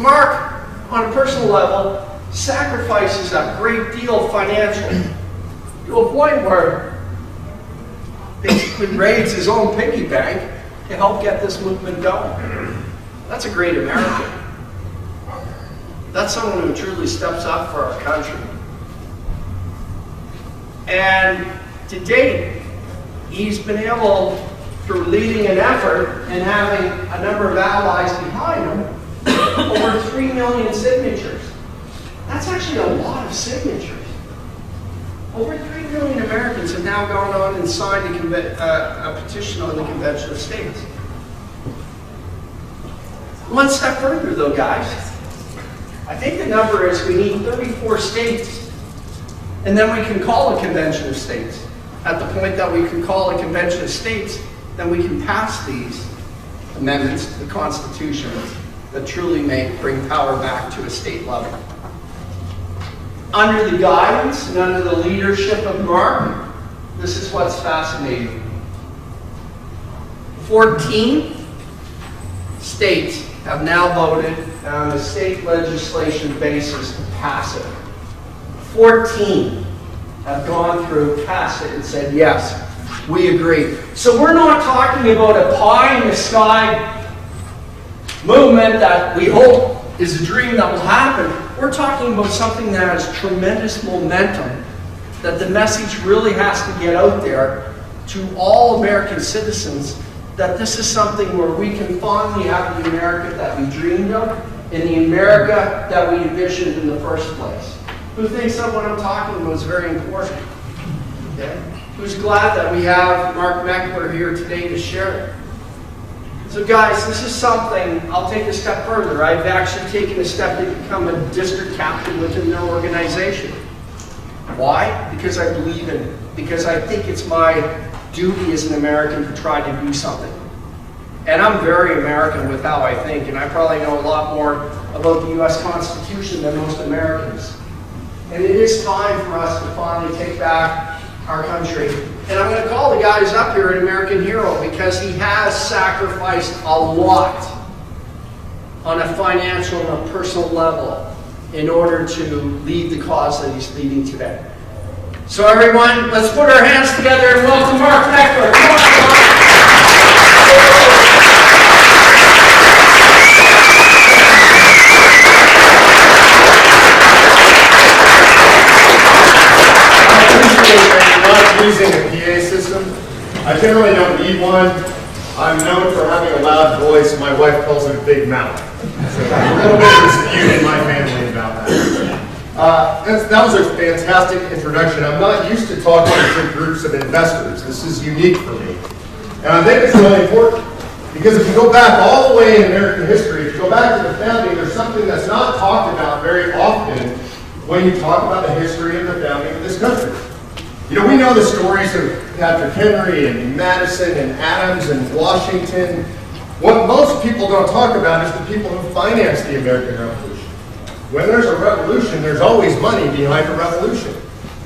Mark, on a personal level, sacrifices a great deal financially to a point where basically raids his own piggy bank to help get this movement going. That's a great American. That's someone who truly steps up for our country. And to date, he's been able, through leading an effort and having a number of allies behind him, over 3 million signatures. That's actually a lot of signatures. Over 3 million Americans have now gone on and signed a petition on the Convention of States. One step further though, guys. I think the number is we need 34 states, and then we can call a Convention of States. At the point that we can call a Convention of States, then we can pass these amendments to the Constitution that truly bring power back to a state level. Under the guidance and under the leadership of Mark, this is what's fascinating. 14 states have now voted on a state legislation basis to pass it. 14 have gone through, passed it, and said, yes, we agree. So we're not talking about a pie-in-the-sky movement that we hope is a dream that will happen. We're talking about something that has tremendous momentum, that the message really has to get out there to all American citizens that this is something where we can finally have the America that we dreamed of and the America that we envisioned in the first place. Who thinks that what I'm talking about is very important? Okay? Who's glad that we have Mark Meckler here today to share it? So guys, this is something, I'll take a step further. I've actually taken a step to become a district captain within their organization. Why? Because I believe in it. Because I think it's my duty as an American to try to do something. And I'm very American with how I think, and I probably know a lot more about the US Constitution than most Americans. And it is time for us to finally take back our country. And I'm going to call the guys up here an American hero because he has sacrificed a lot on a financial and a personal level in order to lead the cause that he's leading today. So everyone, let's put our hands together and welcome Mark Meckler. Come on, Mark. Using a PA system. I generally don't need one. I'm known for having a loud voice. My wife calls it a big mouth. So a little bit of dispute in my family about that. That was a fantastic introduction. I'm not used to talking to groups of investors. This is unique for me. And I think it's really important because if you go back all the way in American history, if you go back to the founding, there's something that's not talked about very often when you talk about the history of the founding of this country. You know, we know the stories of Patrick Henry and Madison and Adams and Washington. What most people don't talk about is the people who financed the American Revolution. When there's a revolution, there's always money behind a revolution.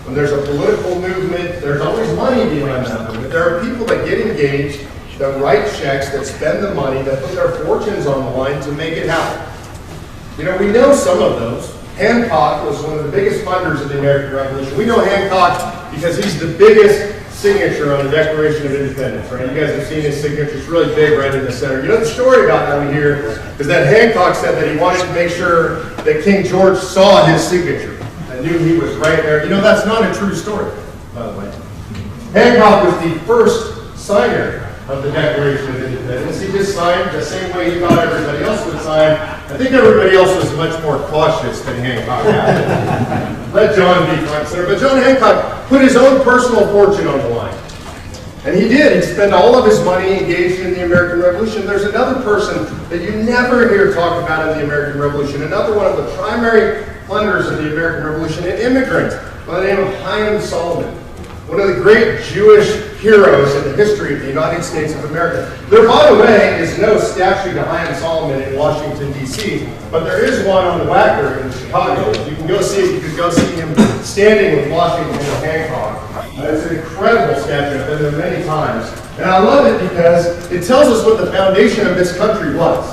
When there's a political movement, there's always money behind that movement. There are people that get engaged, that write checks, that spend the money, that put their fortunes on the line to make it happen. You know, we know some of those. Hancock was one of the biggest funders of the American Revolution. We know Hancock because he's the biggest signature on the Declaration of Independence, right? You guys have seen his signature. It's really big right in the center. You know, the story about that we hear is that Hancock said that he wanted to make sure that King George saw his signature and knew he was right there. You know, that's not a true story, by the way. Hancock was the first signer of the Declaration of Independence. He just signed the same way he thought everybody else would sign. I think everybody else was much more cautious than Hancock had. Let John be front center. But John Hancock put his own personal fortune on the line. And he did. He spent all of his money engaged in the American Revolution. There's another person that you never hear talk about in the American Revolution, another one of the primary funders of the American Revolution, an immigrant by the name of Chaim Solomon, one of the great Jewish heroes in the history of the United States of America. There, by the way, is no statue to Chaim Solomon in Washington, D.C., but there is one on the Wacker in Chicago. You can go see it. You can go see him standing with Washington and Hancock. It's an incredible statue. I've been there many times. And I love it because it tells us what the foundation of this country was.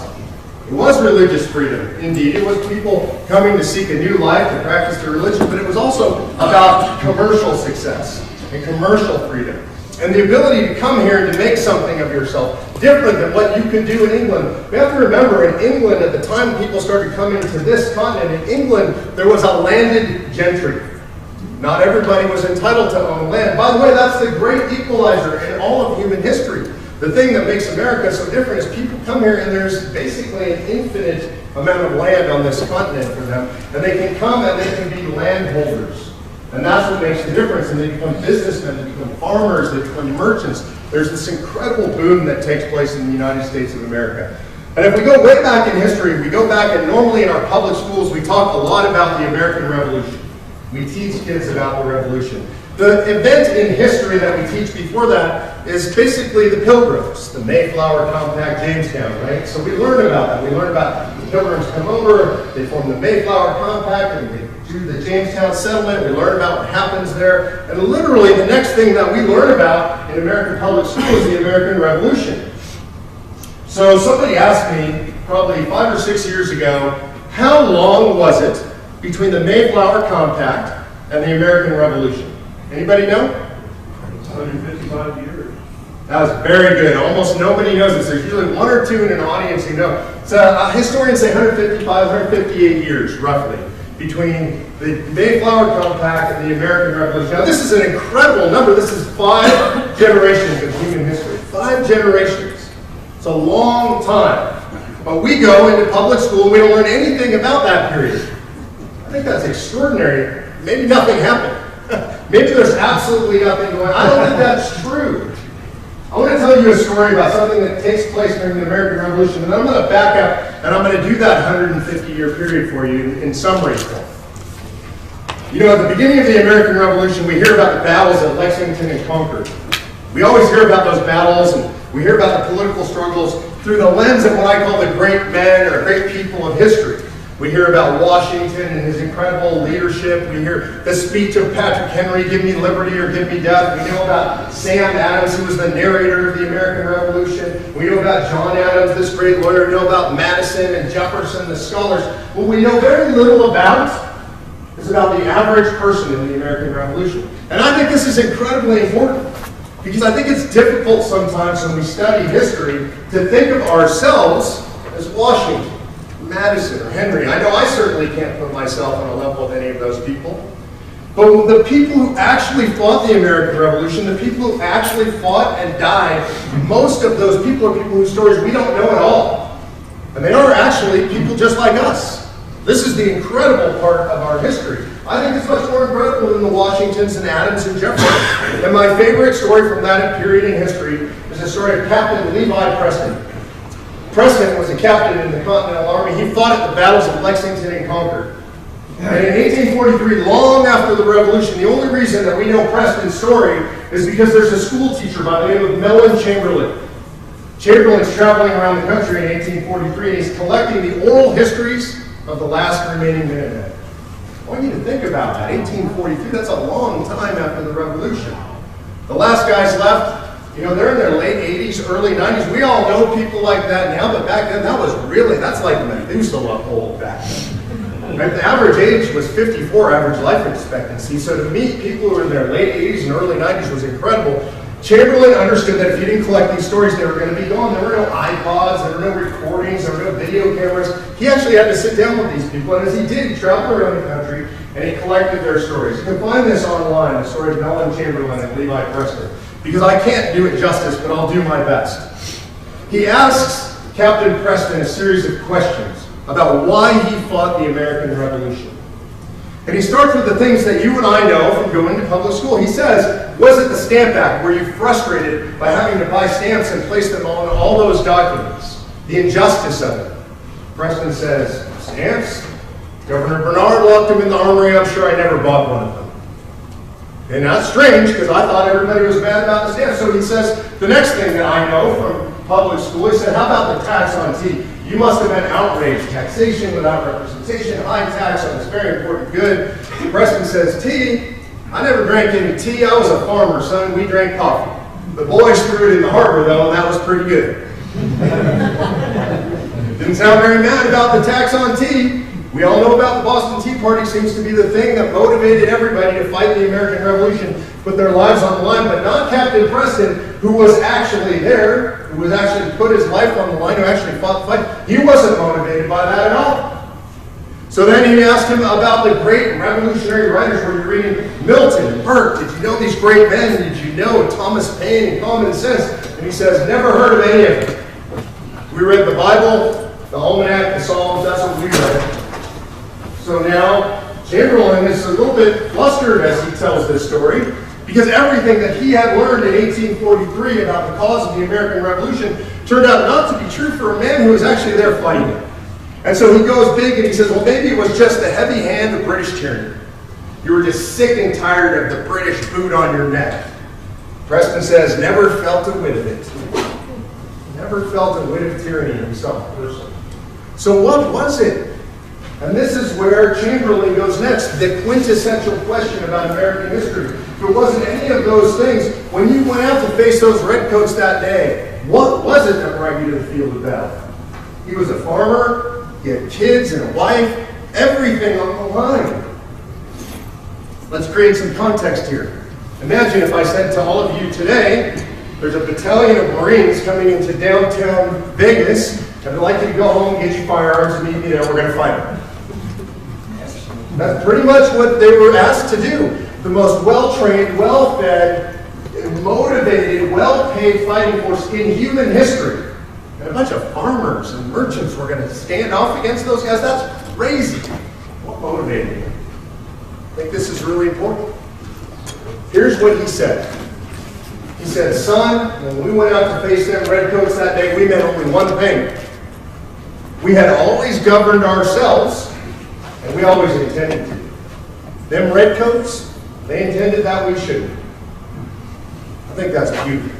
It was religious freedom. Indeed, it was people coming to seek a new life, to practice their religion, but it was also about commercial success and commercial freedom. And the ability to come here and to make something of yourself different than what you could do in England. We have to remember, in England, at the time people started coming to this continent, in England, there was a landed gentry. Not everybody was entitled to own land. By the way, that's the great equalizer in all of human history. The thing that makes America so different is people come here and there's basically an infinite amount of land on this continent for them. And they can come and they can be landholders. And that's what makes the difference. And they become businessmen, they become farmers, they become merchants. There's this incredible boom that takes place in the United States of America. And if we go way back in history, we go back and normally in our public schools, we talk a lot about the American Revolution. We teach kids about the Revolution. The event in history that we teach before that is basically the Pilgrims, the Mayflower Compact, Jamestown, right? So we learn about that. We learn about the Pilgrims come over, they form the Mayflower Compact, and they do the Jamestown settlement. We learn about what happens there. And literally the next thing that we learn about in American public school is the American Revolution. So somebody asked me probably 5 or 6 years ago, how long was it between the Mayflower Compact and the American Revolution? Anybody know? 155 years. That was very good. Almost nobody knows this. There's usually one or two in an audience who know. So historians say 155, 158 years, roughly, between the Mayflower Compact and the American Revolution. Now, this is an incredible number. This is 5 generations of human history. 5 generations. It's a long time. But we go into public school and we don't learn anything about that period. I think that's extraordinary. Maybe nothing happened. Maybe there's absolutely nothing going on. I don't think that's true. I want to tell you a story about something that takes place during the American Revolution, and I'm going to back up and I'm going to do that 150-year period for you in summary form. You know, at the beginning of the American Revolution, we hear about the battles at Lexington and Concord. We always hear about those battles, and we hear about the political struggles through the lens of what I call the great men or great people of history. We hear about Washington and his incredible leadership. We hear the speech of Patrick Henry, give me liberty or give me death. We know about Sam Adams, who was the narrator of the American Revolution. We know about John Adams, this great lawyer. We know about Madison and Jefferson, the scholars. What we know very little about is about the average person in the American Revolution. And I think this is incredibly important, because I think it's difficult sometimes when we study history to think of ourselves as Washington, Madison, or Henry. I know I certainly can't put myself on a level with any of those people. But the people who actually fought the American Revolution, the people who actually fought and died, most of those people are people whose stories we don't know at all. And they are actually people just like us. This is the incredible part of our history. I think it's much more incredible than the Washingtons and Adams and Jefferson. And my favorite story from that period in history is the story of Captain Levi Preston. Preston was a captain in the Continental Army. He fought at the battles of Lexington and Concord. And in 1843, long after the Revolution, the only reason that we know Preston's story is because there's a school teacher by the name of Mellon Chamberlain. Chamberlain's traveling around the country in 1843, and he's collecting the oral histories of the last remaining Minutemen. I want you to think about that. 1843, that's a long time after the Revolution. The last guys left. You know, they're in their late 80s, early 90s. We all know people like that now, but back then, that's like Methuselah old back then. Right? The average age was 54, average life expectancy. So to meet people who were in their late 80s and early 90s was incredible. Chamberlain understood that if you didn't collect these stories, they were going to be gone. There were no iPods, there were no recordings, there were no video cameras. He actually had to sit down with these people, and as he did, he traveled around the country and he collected their stories. You can find this online, the story of Mellon Chamberlain and Levi Preston, because I can't do it justice, but I'll do my best. He asks Captain Preston a series of questions about why he fought the American Revolution. And he starts with the things that you and I know from going to public school. He says, was it the Stamp Act? Were you frustrated by having to buy stamps and place them on all those documents? The injustice of it. Preston says, stamps? Governor Bernard locked them in the armory. I'm sure I never bought one of them. And that's strange, because I thought everybody was mad about the stamps. So he says, the next thing that I know from public school, he said, how about the tax on tea? You must have been outraged. Taxation without representation, high tax on this very important good. Preston says, tea? I never drank any tea. I was a farmer, son. We drank coffee. The boys threw it in the harbor, though, and that was pretty good. Didn't sound very mad about the tax on tea. We all know about the Boston Tea Party. Seems to be the thing that motivated everybody to fight the American Revolution, put their lives on the line, but not Captain Preston, who was actually there, who was actually put his life on the line, who actually fought the fight. He wasn't motivated by that at all. So then he asked him about the great revolutionary writers. Were you reading Milton and Burke? Did you know these great men? Did you know Thomas Paine and Common Sense? And he says, never heard of any of them. We read the Bible, the Almanac, the Psalms, that's what we read. So now, Chamberlain is a little bit flustered as he tells this story, because everything that he had learned in 1843 about the cause of the American Revolution turned out not to be true for a man who was actually there fighting it. And so he goes big and he says, well, maybe it was just the heavy hand of British tyranny. You were just sick and tired of the British boot on your neck. Preston says, never felt a whit of it. Never felt a whit of tyranny himself personally. So what was it? And this is where Chamberlain goes next, the quintessential question about American history. If it wasn't any of those things, when you went out to face those redcoats that day, what was it that brought you to the field of battle? He was a farmer. He had kids and a wife, everything on the line. Let's create some context here. Imagine if I said to all of you today, there's a battalion of Marines coming into downtown Vegas, and I'd like you to go home, get your firearms, and meet me there, we're going to fight them. That's pretty much what they were asked to do. The most well-trained, well-fed, motivated, well-paid fighting force in human history. And a bunch of farmers and merchants were going to stand off against those guys. That's crazy. What motivated them? I think this is really important. Here's what he said. He said, son, when we went out to face them redcoats that day, we meant only one thing. We had always governed ourselves, and we always intended to. Them redcoats, they intended that we shouldn't. I think that's beautiful.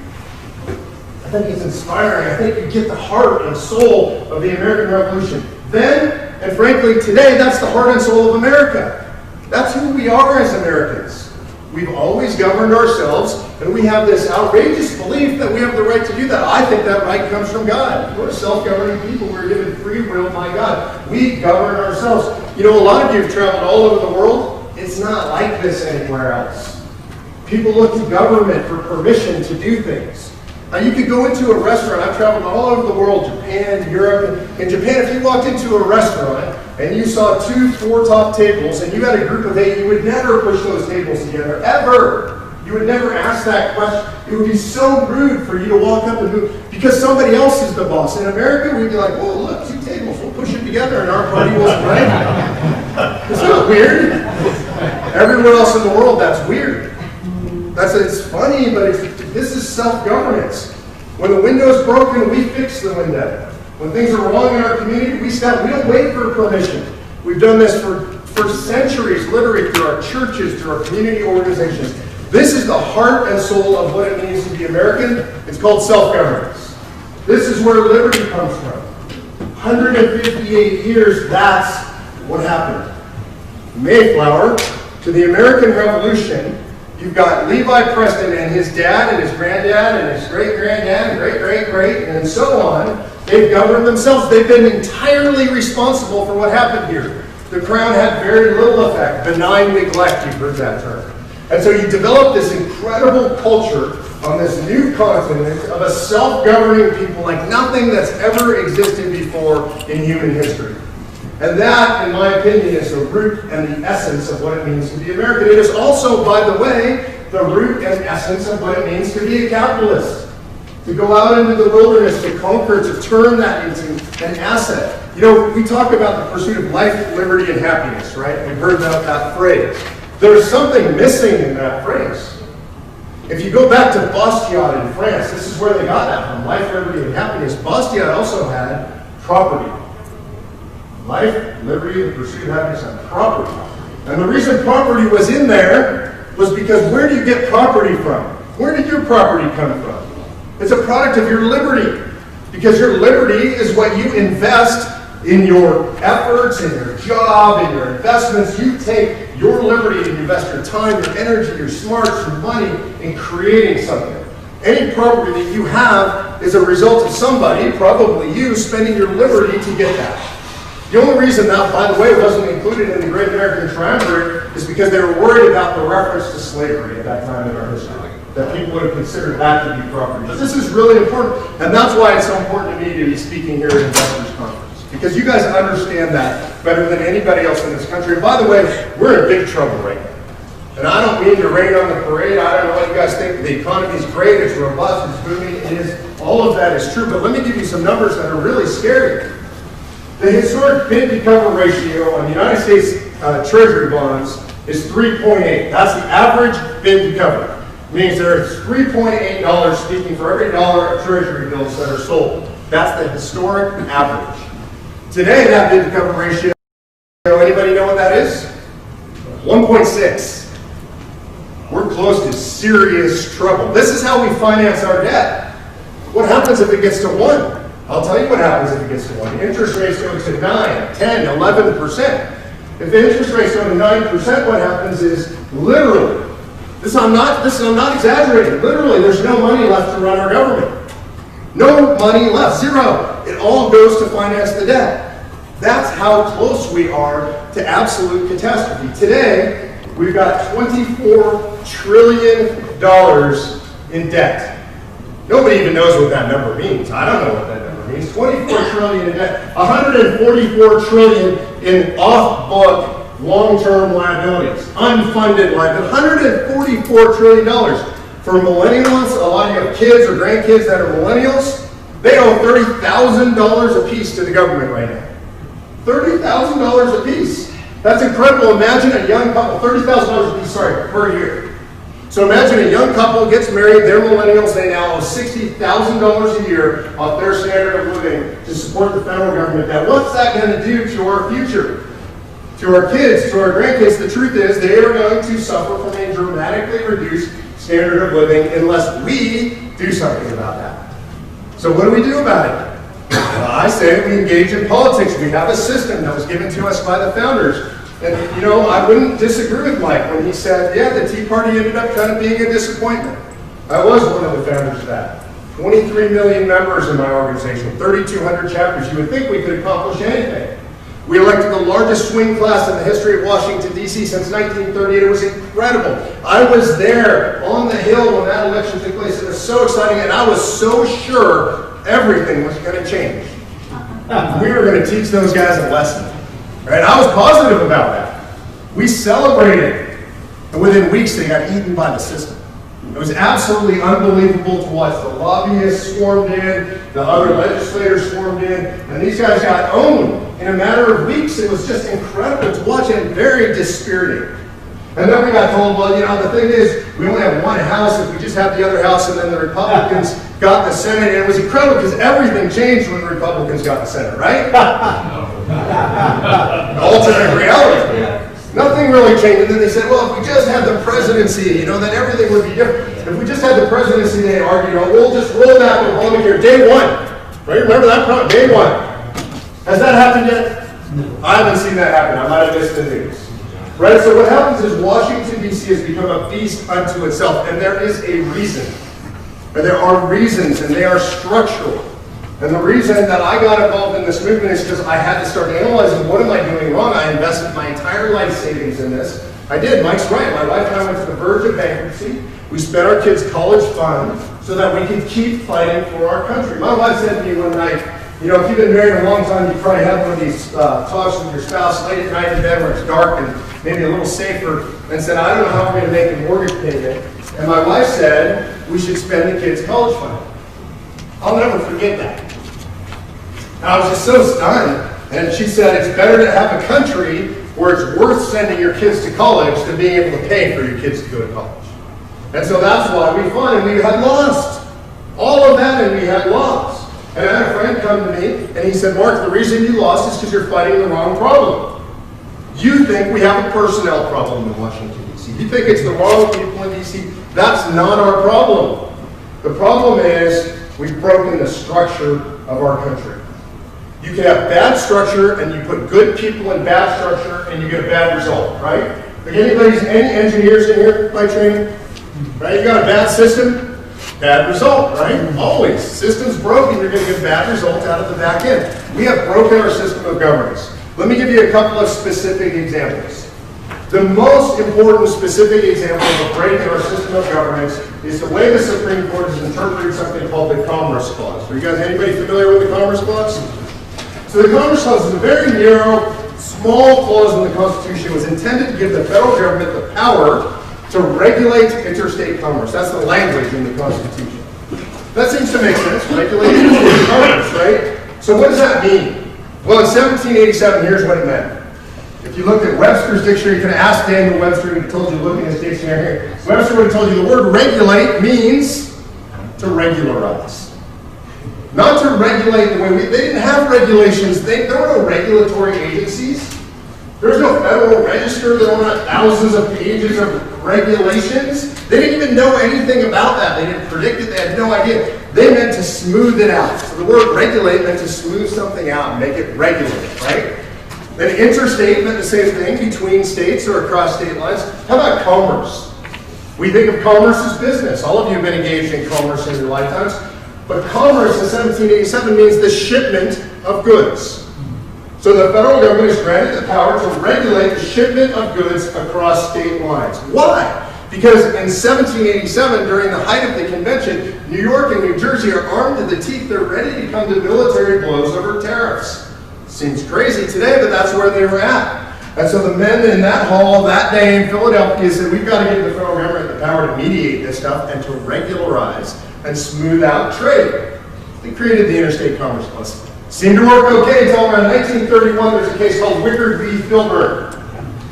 I think it's inspiring. I think you get the heart and soul of the American Revolution. Then, and frankly today, that's the heart and soul of America. That's who we are as Americans. We've always governed ourselves, and we have this outrageous belief that we have the right to do that. I think that right comes from God. We're self-governing people. We're given free will by God. We govern ourselves. You know, a lot of you have traveled all over the world. It's not like this anywhere else. People look to government for permission to do things. Now, you could go into a restaurant. I've traveled all over the world, Japan, Europe. In Japan, if you walked into a restaurant and you saw 2 4-top tables and you had a group of 8, you would never push those tables together, ever. You would never ask that question. It would be so rude for you to walk up and move because somebody else is the boss. In America, we'd be like, oh, look, 2 tables. We'll push it together and our party will spread. It's not weird. Everywhere else in the world, that's weird. It's funny, but this is self-governance. When the window's broken, we fix the window. When things are wrong in our community, we stop. We don't wait for permission. We've done this for centuries, literally through our churches, through our community organizations. This is the heart and soul of what it means to be American. It's called self-governance. This is where liberty comes from. 158 years, that's what happened. Mayflower to the American Revolution. You've got Levi Preston and his dad and his granddad and his great-granddad and great-great-great and so on. They've governed themselves. They've been entirely responsible for what happened here. The crown had very little effect. Benign neglect, you've heard that term. And so you develop this incredible culture on this new continent of a self-governing people like nothing that's ever existed before in human history. And that, in my opinion, is the root and the essence of what it means to be American. It is also, by the way, the root and essence of what it means to be a capitalist. To go out into the wilderness, to conquer, to turn that into an asset. You know, we talk about the pursuit of life, liberty, and happiness, right? We've heard about that phrase. There's something missing in that phrase. If you go back to Bastiat in France, this is where they got that from, life, liberty, and happiness. Bastiat also had property. Life, liberty, the pursuit of happiness, and property. And the reason property was in there was because where do you get property from? Where did your property come from? It's a product of your liberty. Because your liberty is what you invest in your efforts, in your job, in your investments. You take your liberty and you invest your time, your energy, your smarts, your money in creating something. Any property that you have is a result of somebody, probably you, spending your liberty to get that. The only reason that, by the way, wasn't included in the Great American Triumvirate is because they were worried about the reference to slavery at that time in our history, that people would have considered that to be property. But this is really important, and that's why it's so important to me to be speaking here at Investors Conference, because you guys understand that better than anybody else in this country. And by the way, we're in big trouble right now. And I don't mean to rain on the parade. I don't know what you guys think. The economy is great, it's robust, it's booming, it is. All of that is true, but let me give you some numbers that are really scary. The historic bid to cover ratio on United States Treasury bonds is 3.8. That's the average bid to cover. It means there's $3.8 speaking for every dollar of Treasury bills that are sold. That's the historic average. Today, that bid to cover ratio, anybody know what that is? 1.6. We're close to serious trouble. This is how we finance our debt. What happens if it gets to 1? I'll tell you what happens if it gets to 1. Interest rates go to 9, 10, 11%. If the interest rates go to 9%, what happens is literally, I'm not exaggerating, literally there's no money left to run our government. No money left, zero. It all goes to finance the debt. That's how close we are to absolute catastrophe. Today, we've got $24 trillion in debt. Nobody even knows what that number means. I don't know what that number means. 24 trillion in debt, 144 trillion in off-book long-term liabilities, unfunded liabilities, $144 trillion. For millennials, a lot of you have kids or grandkids that are millennials, they owe $30,000 a piece to the government right now. $30,000 a piece. That's incredible. Imagine a young couple, $30,000 a piece, per year. So imagine a young couple gets married, they're millennials, they now owe $60,000 a year off their standard of living to support the federal government debt. What's that going to do to our future? To our kids, to our grandkids? The truth is they are going to suffer from a dramatically reduced standard of living unless we do something about that. So what do we do about it? I say we engage in politics. We have a system that was given to us by the founders. And, I wouldn't disagree with Mike when he said, yeah, the Tea Party ended up kind of being a disappointment. I was one of the founders of that. 23 million members in my organization, 3,200 chapters. You would think we could accomplish anything. We elected the largest swing class in the history of Washington, D.C. since 1938. It was incredible. I was there on the Hill when that election took place. It was so exciting, and I was so sure everything was going to change. We were going to teach those guys a lesson. Right? I was positive about that. We celebrated, and within weeks they got eaten by the system. It was absolutely unbelievable to watch. The lobbyists swarmed in, the other legislators swarmed in, and these guys got owned in a matter of weeks. It was just incredible to watch and very dispiriting. And then we got told, well, the thing is, we only have one house. If we just have the other house, and then the Republicans got the Senate, and it was incredible because everything changed when the Republicans got the Senate, right? Alternate reality. Nothing really changed. And then they said, well, if we just had the presidency, then everything would be different. If we just had the presidency, they argued, we'll just roll back Obamacare day one. Right? Remember that problem? Day one. Has that happened yet? No. I haven't seen that happen. I might have missed the news. Right? So what happens is Washington, D.C. has become a beast unto itself. And there is a reason. And there are reasons, and they are structural. And the reason that I got involved in this movement is because I had to start analyzing what am I doing wrong. I invested my entire life savings in this. I did. Mike's right. My wife and I went to the verge of bankruptcy. We spent our kids' college fund so that we could keep fighting for our country. My wife said to me one night, if you've been married a long time, you probably have one of these talks with your spouse late at night in bed where it's dark and maybe a little safer, and said, I don't know how we're going to make a mortgage payment. And my wife said, we should spend the kids' college fund. I'll never forget that. And I was just so stunned. And she said, it's better to have a country where it's worth sending your kids to college than being able to pay for your kids to go to college. And so that's why we fought, and we had lost. All of that, and we had lost. And I had a friend come to me, and he said, Mark, the reason you lost is because you're fighting the wrong problem. You think we have a personnel problem in Washington, D.C. You think it's the wrong people in D.C. That's not our problem. The problem is we've broken the structure of our country. You can have bad structure, and you put good people in bad structure, and you get a bad result, right? Like any engineers in here by training? Right? You got a bad system, Bad result, right? Always. System's broken, you're going to get bad results out of the back end. We have broken our system of governance. Let me give you a couple of specific examples. The most important specific example of a break in our system of governance is the way the Supreme Court has interpreted something called the Commerce Clause. Are you guys, anybody familiar with the Commerce Clause? So the Commerce Clause is a very narrow, small clause in the Constitution. It was intended to give the federal government the power to regulate interstate commerce. That's the language in the Constitution. That seems to make sense. Regulate interstate commerce, right? So what does that mean? Well, in 1787, here's what it meant. If you looked at Webster's dictionary, you could have asked Daniel Webster, he told you to look in his dictionary. Webster would have told you the word regulate means to regularize. Not to regulate the way they didn't have regulations. There were no regulatory agencies. There was no Federal Register. There were not thousands of pages of regulations. They didn't even know anything about that. They didn't predict it. They had no idea. They meant to smooth it out. So the word regulate meant to smooth something out and make it regular, right? Then interstate meant the same thing, between states or across state lines. How about commerce? We think of commerce as business. All of you have been engaged in commerce in your lifetimes. But commerce in 1787 means the shipment of goods. So the federal government is granted the power to regulate the shipment of goods across state lines. Why? Because in 1787, during the height of the convention, New York and New Jersey are armed to the teeth. They're ready to come to military blows over tariffs. Seems crazy today, but that's where they were at. And so the men in that hall that day in Philadelphia said, we've got to give the federal government the power to mediate this stuff and to regularize and smooth out trade. They created the Interstate Commerce Clause. Seemed to work okay until around 1931. There's a case called Wickard v. Filbert.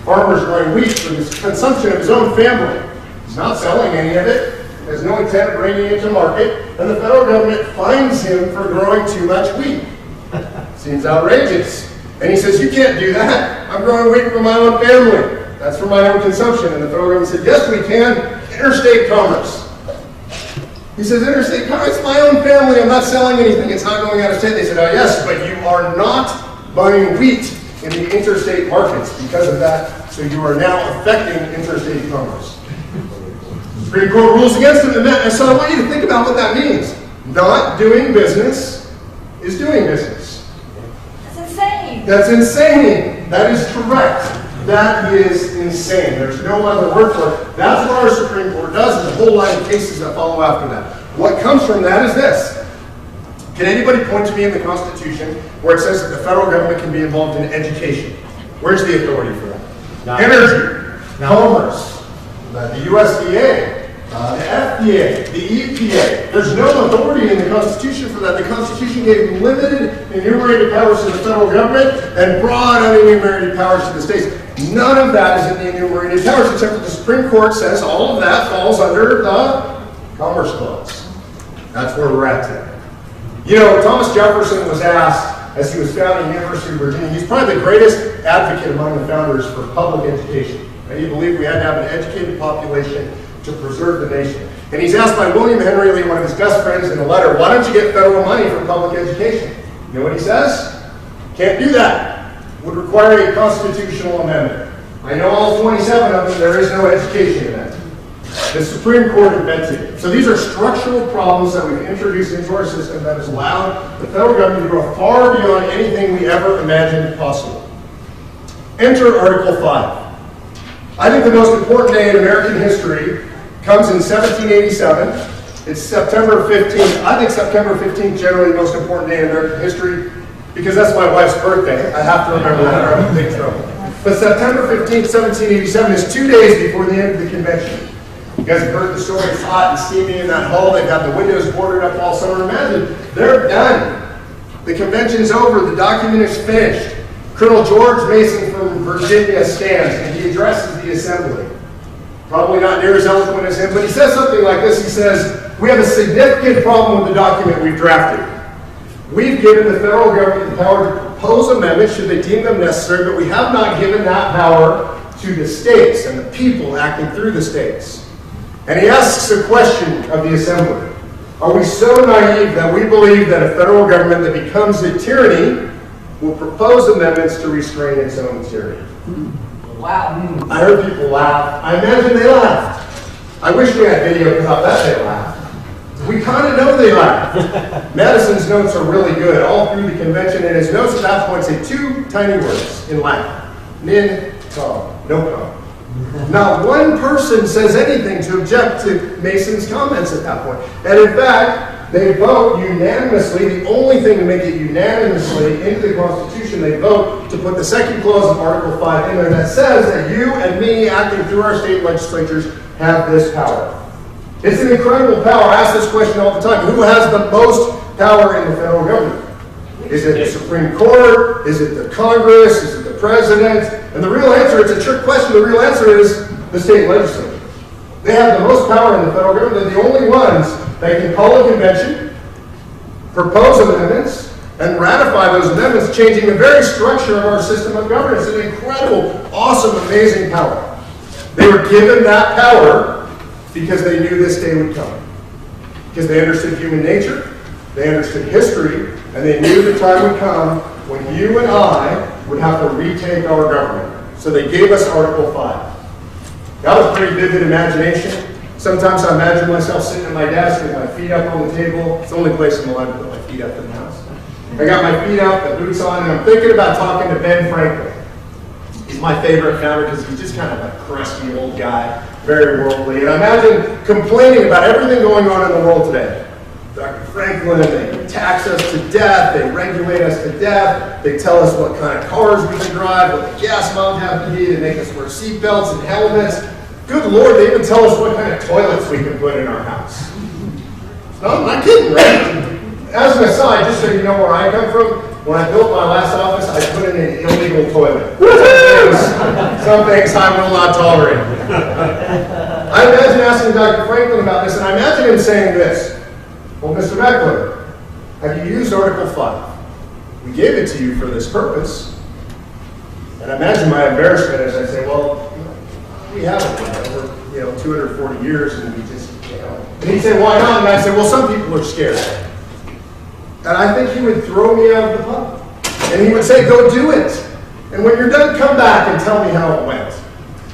Farmer's growing wheat for his consumption of his own family. He's not selling any of it. Has no intent of bringing it to market. And the federal government fines him for growing too much wheat. Seems outrageous. And he says, you can't do that. I'm growing wheat for my own family. That's for my own consumption. And the federal government said, yes, we can. Interstate commerce. He says, interstate commerce, it's my own family. I'm not selling anything. It's not going out of state. They said, oh, yes, but you are not buying wheat in the interstate markets because of that. So you are now affecting interstate commerce. The Supreme Court rules against him. And so I want you to think about what that means. Not doing business is doing business. That's insane. That is correct. That is insane. There's no other word for it. That's what our Supreme Court does. There's a whole line of cases that follow after that. What comes from that is this. Can anybody point to me in the Constitution where it says that the federal government can be involved in education? Where's the authority for that? Energy, commerce, the USDA, the FDA, the EPA. There's no authority in the Constitution for that. The Constitution gave limited enumerated powers to the federal government and broad unenumerated powers to the states. None of that is in the enumerated powers, except that the Supreme Court says all of that falls under the Commerce Clause. That's where we're at today. You know, Thomas Jefferson was asked, as he was founding the University of Virginia, he's probably the greatest advocate among the founders for public education. And he believed we had to have an educated population to preserve the nation. And he's asked by William Henry Lee, one of his best friends, in a letter, why don't you get federal money for public education? You know what he says? Can't do that. Would require a constitutional amendment. I know all 27 of them, there is no education in that. The Supreme Court invented it. So these are structural problems that we've introduced into our system that has allowed the federal government to go far beyond anything we ever imagined possible. Enter Article 5. I think the most important day in American history comes in 1787. It's September 15th. I think September 15th is generally the most important day in American history because that's my wife's birthday. I have to remember that or I'm in big trouble. But September 15th, 1787 is 2 days before the end of the convention. You guys have heard the story. It's hot and steamy in that hall. They've got the windows boarded up all summer. Imagine, they're done. The convention's over. The document is finished. Colonel George Mason from Virginia stands and he addresses the assembly. Probably not near as eloquent as him, but he says something like this. He says, we have a significant problem with the document we've drafted. We've given the federal government the power to propose amendments should they deem them necessary, but we have not given that power to the states and the people acting through the states. And he asks a question of the assembly. Are we so naive that we believe that a federal government that becomes a tyranny will propose amendments to restrain its own tyranny? Wow. I heard people laugh. I imagine they laughed. I wish we had video because I bet they laughed. We kind of know they laughed. Madison's notes are really good all through the convention, and his notes at that point say two tiny words in Latin. Nin com, no com. Not one person says anything to object to Mason's comments at that point. And in fact, they vote unanimously, the only thing to make it unanimously into the Constitution, they vote to put the second clause of Article 5 in there that says that you and me, acting through our state legislatures, have this power. It's an incredible power. I ask this question all the time. Who has the most power in the federal government? Is it the Supreme Court? Is it the Congress? Is it the President? And the real answer, it's a trick question, the real answer is the state legislature. They have the most power in the federal government. They're the only ones that can call a convention, propose amendments, and ratify those amendments, changing the very structure of our system of governance. An incredible, awesome, amazing power. They were given that power because they knew this day would come. Because they understood human nature, they understood history, and they knew the time would come when you and I would have to retake our government. So they gave us Article 5. That was a pretty vivid imagination. Sometimes I imagine myself sitting at my desk with my feet up on the table. It's the only place in my life to put my feet up in the house. I got my feet up, the boots on, and I'm thinking about talking to Ben Franklin. He's my favorite founder because he's just kind of a crusty old guy, very worldly. And I imagine complaining about everything going on in the world today. Dr. Franklin, they tax us to death, they regulate us to death, they tell us what kind of cars we can drive, what the gas mileage have to be, they make us wear seatbelts and helmets. Good Lord, they even tell us what kind of toilets we can put in our house. No, I'm not kidding, right? As an aside, just so you know where I come from, when I built my last office, I put in an illegal toilet. Some things I will not tolerate. I imagine asking Dr. Franklin about this, and I imagine him saying this. Well, Mr. Meckler, have you used Article 5? We gave it to you for this purpose. And I imagine my embarrassment as I say, well, we haven't over 240 years, and we just, And he'd say, why not? And I'd say, well, some people are scared. And I think he would throw me out of the pub. And he would say, go do it. And when you're done, come back and tell me how it went.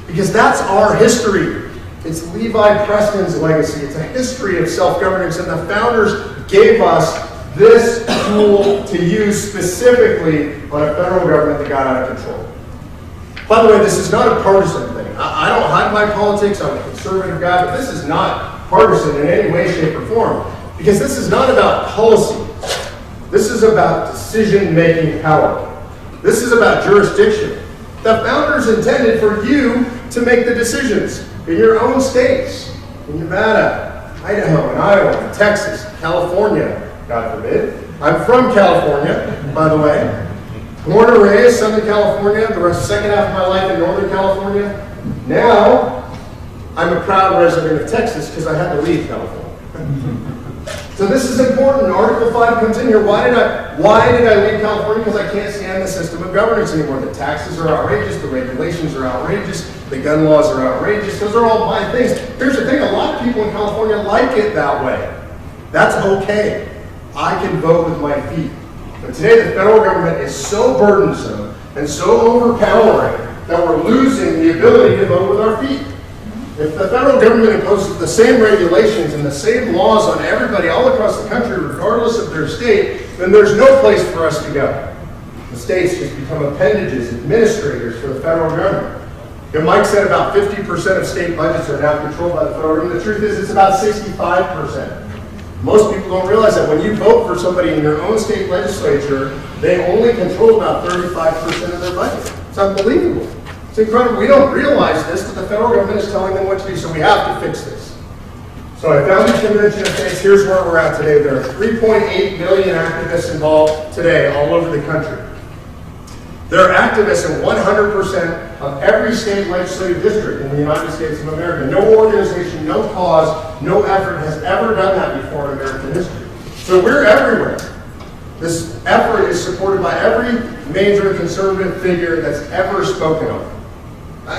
Because that's our history. It's Levi Preston's legacy. It's a history of self-governance. And the founders gave us this tool to use specifically on a federal government that got out of control. By the way, this is not a partisan thing. I don't hide my politics. I'm a conservative guy. But this is not partisan in any way, shape, or form. Because this is not about policy. This is about decision-making power. This is about jurisdiction. The founders intended for you to make the decisions in your own states, in Nevada, Idaho, and Iowa, and Texas, California, God forbid. I'm from California, by the way. Born and raised, Southern California, the second half of my life in Northern California. Now, I'm a proud resident of Texas because I had to leave California. So this is important. Article 5 comes in here. Why did I leave California? Because I can't stand the system of governance anymore. The taxes are outrageous. The regulations are outrageous. The gun laws are outrageous. Those are all my things. Here's the thing. A lot of people in California like it that way. That's okay. I can vote with my feet. But today the federal government is so burdensome and so overpowering that we're losing the ability to vote with our feet. If the federal government imposes the same regulations and the same laws on everybody all across the country, regardless of their state, then there's no place for us to go. The states just become appendages, administrators for the federal government. And Mike said about 50% of state budgets are now controlled by the federal government. The truth is it's about 65%. Most people don't realize that when you vote for somebody in your own state legislature, they only control about 35% of their budget. It's unbelievable. It's incredible. We don't realize this, but the federal government is telling them what to do, so we have to fix this. So I found the Convention of States. Here's where we're at today. There are 3.8 million activists involved today all over the country. There are activists in 100% of every state legislative district in the United States of America. No organization, no cause, no effort has ever done that before in American history. So we're everywhere. This effort is supported by every major conservative figure that's ever spoken of.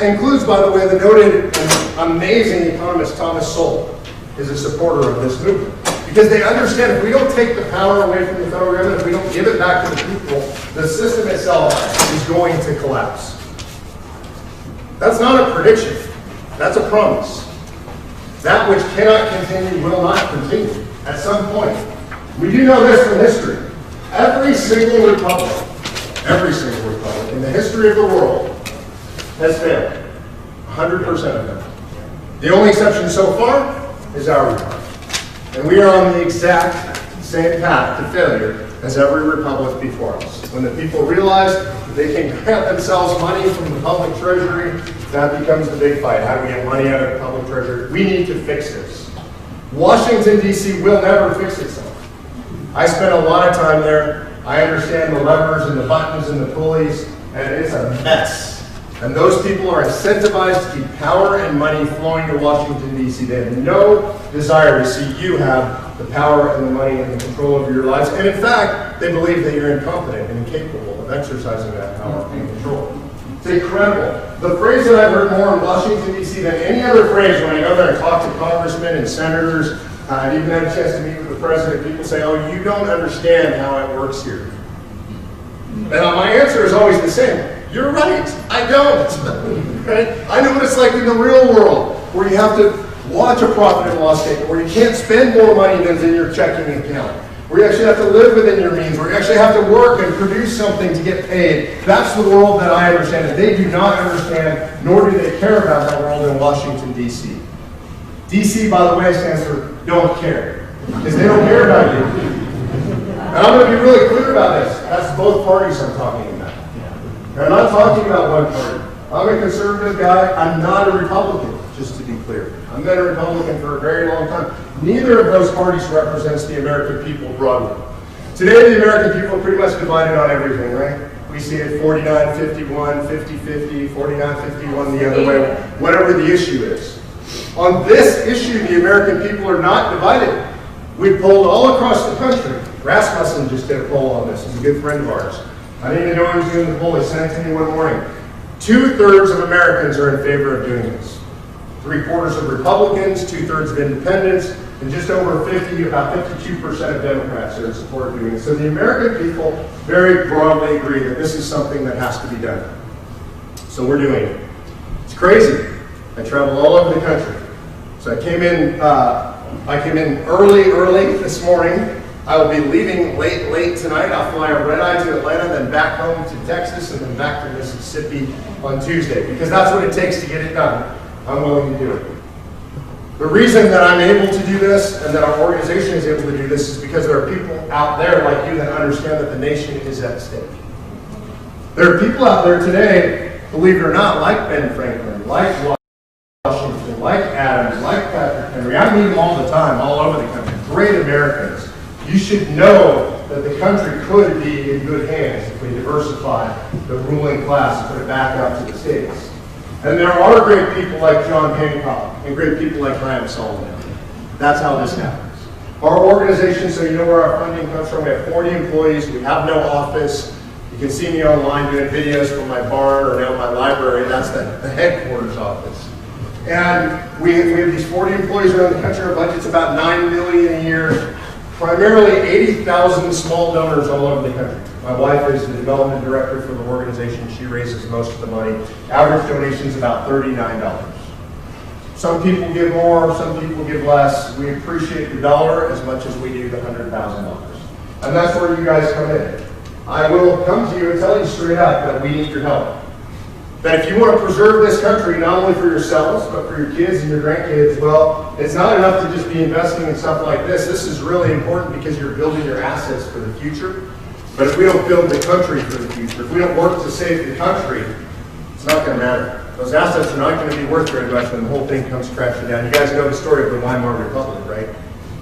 Includes, by the way, the noted and amazing economist Thomas Sowell is a supporter of this movement. Because they understand if we don't take the power away from the federal government, if we don't give it back to the people, the system itself is going to collapse. That's not a prediction. That's a promise. That which cannot continue will not continue at some point. We do know this from history. Every single republic in the history of the world has failed. 100% of them. The only exception so far is our republic. And we are on the exact same path to failure as every republic before us. When the people realize that they can grant themselves money from the public treasury, that becomes the big fight. How do we get money out of the public treasury? We need to fix this. Washington, D.C. will never fix itself. I spent a lot of time there. I understand the levers and the buttons and the pulleys, and it's a mess. And those people are incentivized to keep power and money flowing to Washington, D.C. They have no desire to see you have the power and the money and the control over your lives. And in fact, they believe that you're incompetent and incapable of exercising that power and control. It's incredible. The phrase that I've heard more in Washington, D.C. than any other phrase when I go there and talk to congressmen and senators, I've even had a chance to meet with the president, people say, oh, you don't understand how it works here. And my answer is always the same. You're right, I don't. Right? I know what it's like in the real world, where you have to watch a profit and loss statement, where you can't spend more money than's in your checking account, where you actually have to live within your means, where you actually have to work and produce something to get paid. That's the world that I understand, and they do not understand, nor do they care about that world in Washington, D.C. D.C., by the way, stands for don't care, because they don't care about you. And I'm going to be really clear about this. That's both parties I'm talking about. And I'm not talking about one party. I'm a conservative guy. I'm not a Republican, just to be clear. I've been a Republican for a very long time. Neither of those parties represents the American people broadly. Today, the American people are pretty much divided on everything, right? We see it 49-51, 50-50, 49-51 the other way, whatever the issue is. On this issue, the American people are not divided. We polled all across the country. Rasmussen just did a poll on this. He's a good friend of ours. I didn't even know he was doing the poll. He sent it to me one morning. 2/3 of Americans are in favor of doing this. 3/4 of Republicans, 2/3 of independents, and just over 50, about 52% of Democrats are in support of doing it. So the American people very broadly agree that this is something that has to be done. So we're doing it. It's crazy. I travel all over the country. So I came in early this morning. I will be leaving late tonight. I'll fly a red-eye to Atlanta, then back home to Texas, and then back to Mississippi on Tuesday, because that's what it takes to get it done. I'm willing to do it. The reason that I'm able to do this, and that our organization is able to do this, is because there are people out there like you that understand that the nation is at stake. There are people out there today, believe it or not, like Ben Franklin, like Washington, like Adams, like Patrick Henry. I meet them all the time, all over the country. Great Americans. You should know that the country could be in good hands if we diversify the ruling class and put it back out to the states. And there are great people like John Hancock and great people like Graham Sullivan. That's how this happens. Our organization, so you know where our funding comes from, we have 40 employees. We have no office. You can see me online doing videos from my barn or now my library. That's the headquarters office. And we have these 40 employees around the country. Our budget's about $9 million a year. Primarily 80,000 small donors all over the country. My wife is the development director for the organization. She raises most of the money. Average donation is about $39. Some people give more, some people give less. We appreciate the dollar as much as we do the $100,000. And that's where you guys come in. I will come to you and tell you straight out that we need your help. That if you want to preserve this country, not only for yourselves, but for your kids and your grandkids, well, it's not enough to just be investing in stuff like this. This is really important because you're building your assets for the future. But if we don't build the country for the future, if we don't work to save the country, it's not going to matter. Those assets are not going to be worth very much when the whole thing comes crashing down. You guys know the story of the Weimar Republic, right?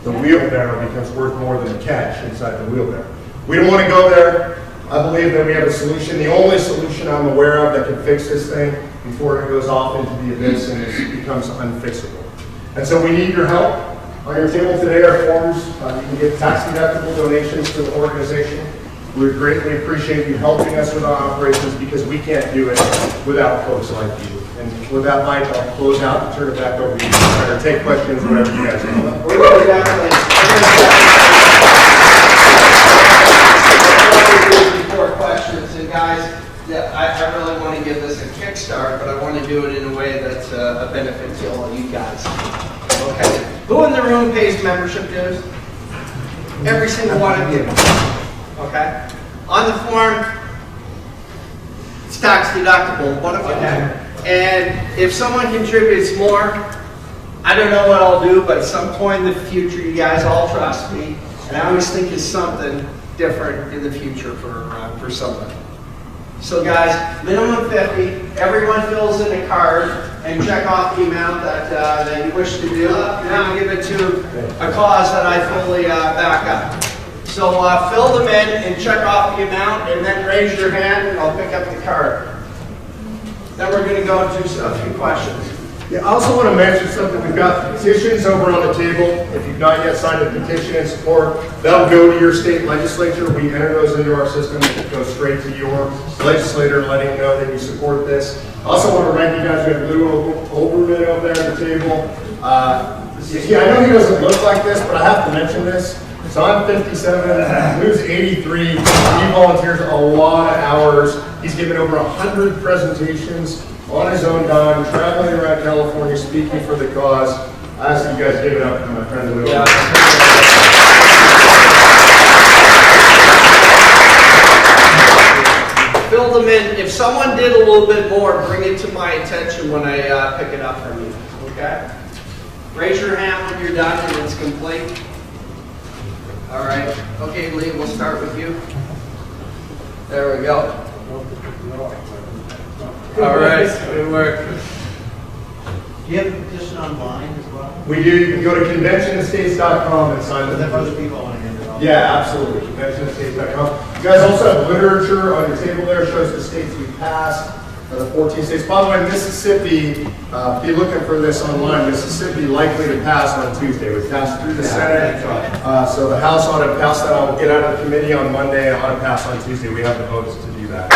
The wheelbarrow becomes worth more than the cash inside the wheelbarrow. We don't want to go there. I believe that we have a solution, the only solution I'm aware of that can fix this thing before it goes off into the abyss and it becomes unfixable. And so we need your help. On your table today are forms. You can give tax-deductible donations to the organization. We would greatly appreciate you helping us with our operations because we can't do it without folks like you. And with that, Mike, I'll close out and turn it back over to you. Or take questions, whatever you guys want. Questions, and guys, yeah, I really want to give this a kickstart, but I want to do it in a way that's a benefit to all you guys. membership dues? Every single one of you. Okay? On the form, it's tax deductible, one of you. And if someone contributes more, I don't know what I'll do, but at some point in the future, you guys all trust me, and I always think it's something different in the future for someone. So guys, minimum 50, everyone fills in a card and check off the amount that you wish to do, and I'll give it to a cause that I fully back up. So fill them in and check off the amount, and then raise your hand and I'll pick up the card. Then we're going to go into a few questions. Yeah, I also want to mention something. We've got petitions over on the table. If you've not yet signed a petition in support, they'll go to your state legislature. We enter those into our system. It goes straight to your legislator, letting you know that you support this. I also want to recognize we have Lou Overman over there at the table. Yeah, I know he doesn't look like this, but I have to mention this. So I'm 57, Lou's 83. He volunteers a lot of hours. He's given over 100 presentations on his own dime, traveling around California, speaking for the cause. I ask you guys give it up for my friend Lou. Yeah. Fill them in. If someone did a little bit more, bring it to my attention when I pick it up from you. Okay? Raise your hand when you're done and it's complete. All right. Okay, Lee, we'll start with you. There we go. All right. Good work. Do you have a petition online as well? We do. You can go to conventionestates.com and sign But if the other people want to hand it off? Yeah, absolutely. Conventionestates.com. You guys also have literature on your table there. Shows the states we passed. The 14 states. By the way, Mississippi, if you're looking for this online, Mississippi likely to pass on Tuesday. We passed through the Senate. So the House ought to pass that. I'll get out of the committee on Monday and ought to pass on Tuesday. We have the votes to do that.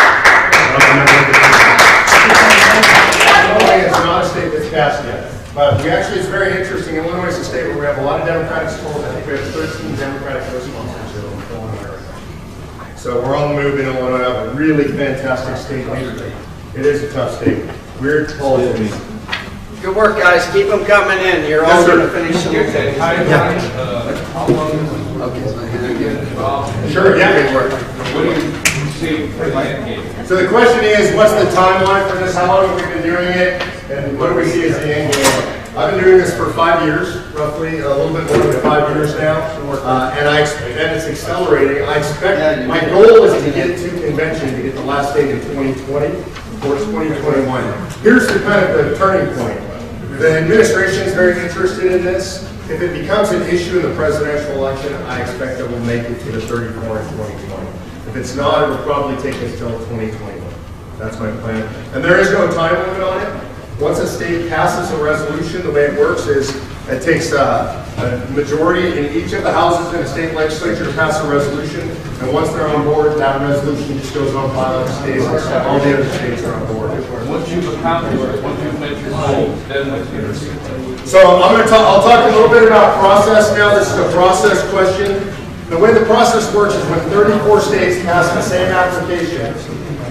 It's not a state that's passed yet. But we actually, it's very interesting. Illinois is a state where we have a lot of Democratic schools. I think we have 13 Democratic co-sponsors in Illinois right now. So we're on the move in Illinois. We have a really fantastic state leadership. It is a tough state. Weird politics. Good work, guys. Keep them coming in. You're all going to finish some. How long is it? Sure, yeah, good work. What do you see for the end game? So the question is, what's the timeline for this? How long have we been doing it? And what do we see as the end game? I've been doing this for 5 years, roughly, a little bit more than 5 years now. And it's accelerating. I expect, my goal is to get to convention, to get the last date in 2020 or 2021. Here's the kind of the turning point. The administration is very interested in this. If it becomes an issue in the presidential election, I expect that we'll make it to the 34 in 2020. If it's not, it will probably take us till 2021. That's my plan. And there is no time limit on it. Once a state passes a resolution, the way it works is it takes a majority in each of the houses in the state legislature to pass a resolution. And once they're on board, that resolution just goes on file and stays. All the other states are on board. Once you've accomplished, once you've met your goals, then what's the next? So I'll talk a little bit about process now. This is a process question. The way the process works is when 34 states pass the same application,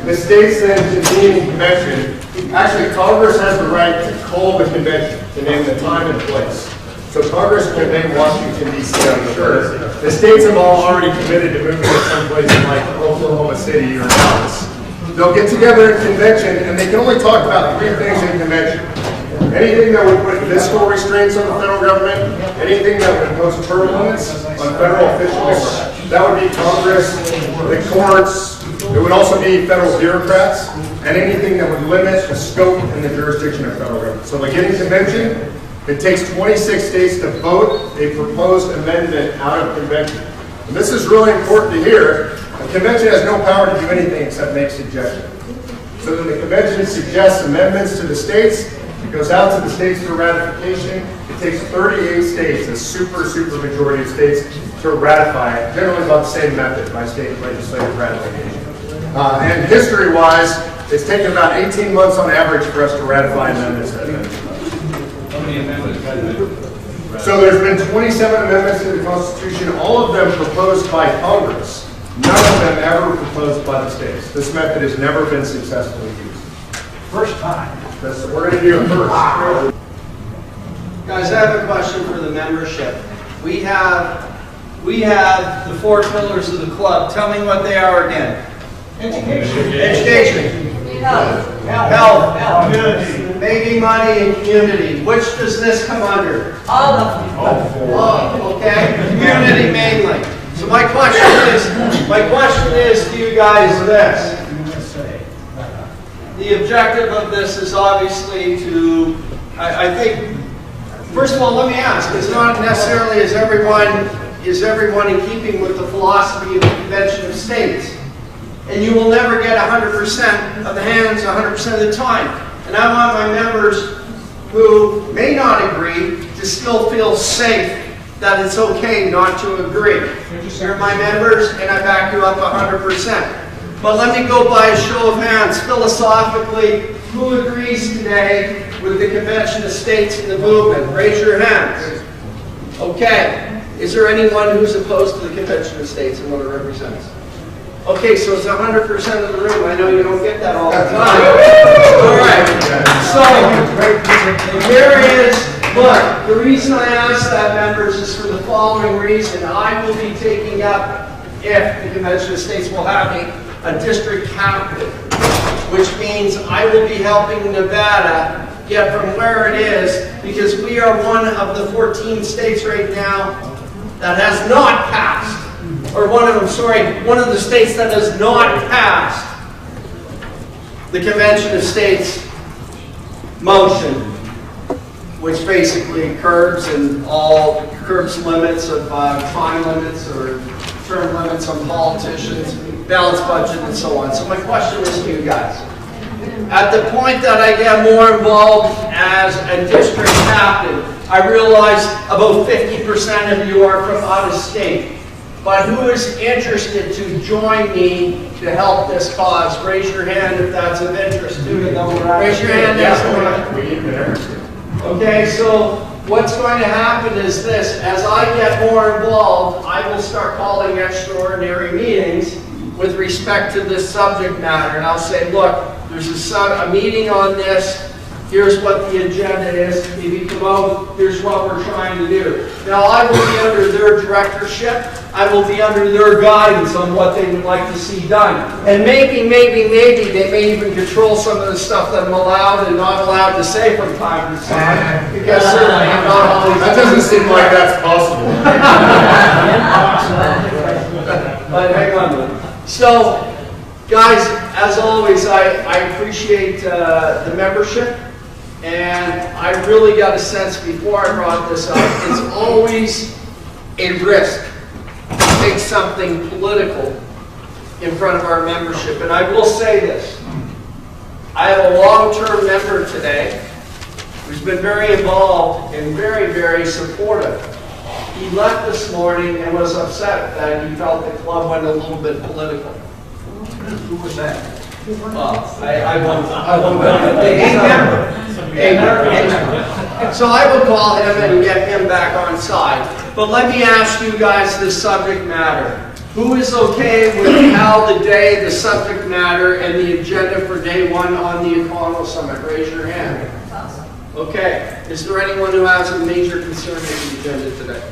the states then convene in convention. Actually, Congress has the right to call the convention, to name the time and place. So Congress can name Washington, D.C., I'm sure. The states have all already committed to moving to some place like Oklahoma City or Dallas. They'll get together in convention, and they can only talk about 3 things in convention. Anything that would put fiscal restraints on the federal government, anything that would impose term limits on federal officials, that would be Congress, the courts, it would also be federal bureaucrats, and anything that would limit the scope and the jurisdiction of federal government. So like in convention, it takes 26 states to vote a proposed amendment out of convention. And this is really important to hear. The convention has no power to do anything except make suggestions. So then the convention suggests amendments to the states. It goes out to the states for ratification. It takes 38 states, a super majority of states, to ratify it, generally about the same method by state legislative ratification. And history-wise, it's taken about 18 months on average for us to ratify amendments. How many amendments? So there's been 27 amendments to the Constitution, all of them proposed by Congress. None of them ever proposed by the states. This method has never been successfully used. First time. We're going to do it first. Guys, I have a question for the membership. we have the 4 pillars of the club. Tell me what they are again. Education. Health. Making money and community. Which does this come under? All of them. Oh, okay. Community mainly. So my question is to you guys this. The objective of this is obviously to, I think, first of all, let me ask, it's not necessarily is everyone in keeping with the philosophy of the Convention of States. And you will never get 100% of the hands 100% of the time. And I want my members who may not agree to still feel safe that it's okay not to agree. You're my members, and I back you up 100%. But let me go by a show of hands. Philosophically, who agrees today with the Convention of States and the movement? Raise your hands. Okay. Is there anyone who's opposed to the Convention of States and what it represents? Okay, so it's 100% of the room. I know you don't get that all the time. All right. So here is, look, the reason I asked that, members, is for the following reason. I will be taking up, if the Convention of States will have me, a district captain, which means I will be helping Nevada get from where it is, because we are one of the 14 states right now that has not passed. Or one of the states that has not passed the Convention of States motion, which basically curbs limits of time limits or term limits on politicians, balanced budget, and so on. So my question is to you guys. At the point that I get more involved as a district captain, I realize about 50% of you are from out of state. But who is interested to join me to help this cause? Raise your hand if that's of interest to you. Raise your hand. Okay, so what's going to happen is this. As I get more involved, I will start calling extraordinary meetings with respect to this subject matter. And I'll say, look, there's a meeting on this. Here's what the agenda is. If you come out, here's what we're trying to do. Now, I will be under their directorship. I will be under their guidance on what they would like to see done. And maybe, they may even control some of the stuff that I'm allowed and not allowed to say from time to time. Because certainly I'm not always... That doesn't seem like that's possible. But hang on. So, guys, as always, I appreciate the membership. And I really got a sense before I brought this up, it's always a risk to take something political in front of our membership. And I will say this. I have a long-term member today who's been very involved and very, very supportive. He left this morning and was upset that he felt the club went a little bit political. Who was that? I won't So I will call him and get him back on side. But let me ask you guys this subject matter. Who is okay with how the subject matter and the agenda for day 1 on the Econo Summit? Raise your hand. Okay. Is there anyone who has a major concern with the agenda today?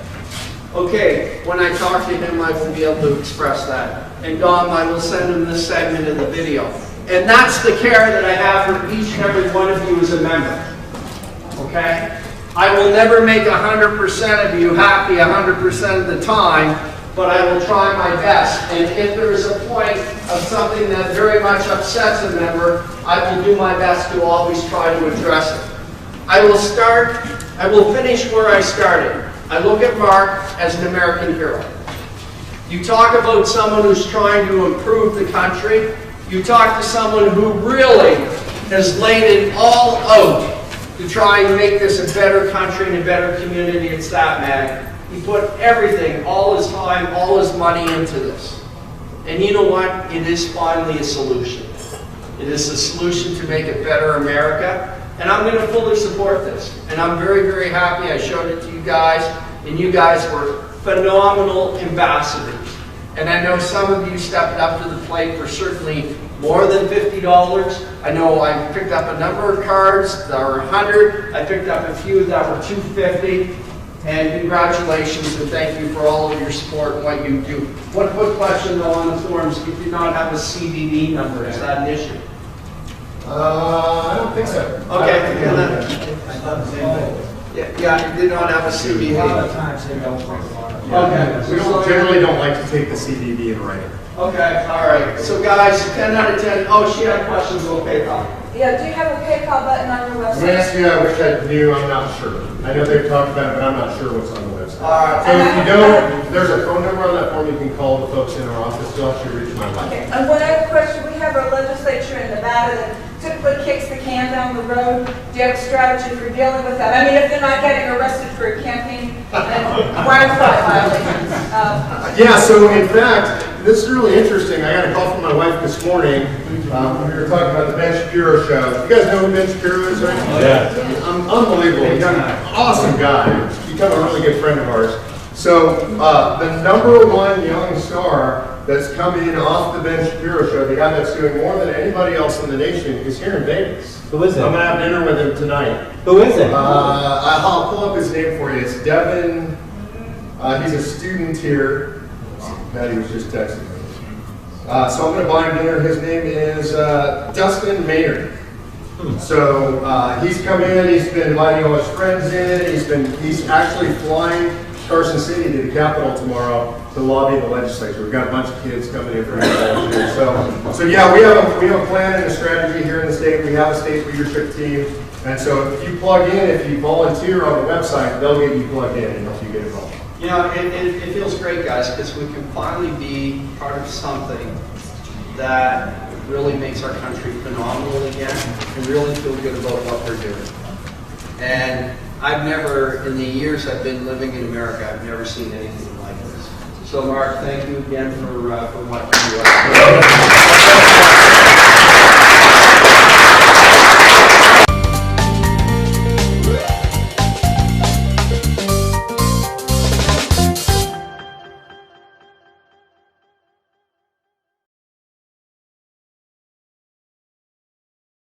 Okay, when I talk to him, I will be able to express that. And Dom, I will send him this segment of the video. And that's the care that I have for each and every one of you as a member. Okay? I will never make 100% of you happy 100% of the time, but I will try my best. And if there is a point of something that very much upsets a member, I will do my best to always try to address it. I will finish where I started. I look at Mark as an American hero. You talk about someone who's trying to improve the country. You talk to someone who really has laid it all out to try and make this a better country and a better community. It's that man. He put everything, all his time, all his money into this. And you know what? It is finally a solution. It is a solution to make a better America. And I'm going to fully support this. And I'm very, very happy I showed it to you guys. And you guys were phenomenal ambassadors. And I know some of you stepped up to the plate for certainly more than $50. I know I picked up a number of cards that were $100. I picked up a few that were $250. And congratulations and thank you for all of your support and what you do. One quick question though on the forms, you do not have a CVV number, is that an issue? I don't think so. Okay, and then, I thought the same thing. yeah, you did not have a A lot CVV. of times they don't bring water. Okay. We generally don't like to take the CDB in writing. Okay, all right. So guys, 10 out of 10. Oh, she had questions on PayPal. Yeah, do you have a PayPal button on your I'm website? going to ask you, I wish I knew, I'm not sure. I know they've talked about it, but I'm not sure what's on the website. All right. So if you don't, there's a phone number on that form, you can call the folks in our office, they'll actually reach my Okay, line. and one other question, we have our legislature in Nevada that typically kicks the can down the road. Do you have a strategy for dealing with that? I mean, if they're not getting arrested for campaign and Wi-Fi violations. Yeah, so in fact, this is really interesting. I got a call from my wife this morning. We were talking about the Ben Shapiro show. You guys know who Ben Shapiro is, right? Yeah. Unbelievable. He's an awesome guy. He's become a really good friend of ours. So the #1 young star that's come in off the Ben Shapiro show, the guy that's doing more than anybody else in the nation, is here in Vegas. Who is it? I'm going to have dinner with him tonight. Who is it? I'll pull up his name for you. It's Devin. He's a student here. Patty was just texting me. So I'm going to buy him dinner. His name is Dustin Maynard. So he's come in. He's been inviting all his friends in. He's actually flying Carson City to the Capitol tomorrow to lobby the legislature. We've got a bunch of kids coming in from here. So yeah, we have a plan and a strategy here in the state. We have a state leadership team. And so if you plug in, if you volunteer on the website, they'll get you plugged in and help you get involved. You know, it feels great, guys, because we can finally be part of something that really makes our country phenomenal again and really feel good about what we're doing. And I've never, in the years I've been living in America, I've never seen anything like this. So, Mark, thank you again for what you do.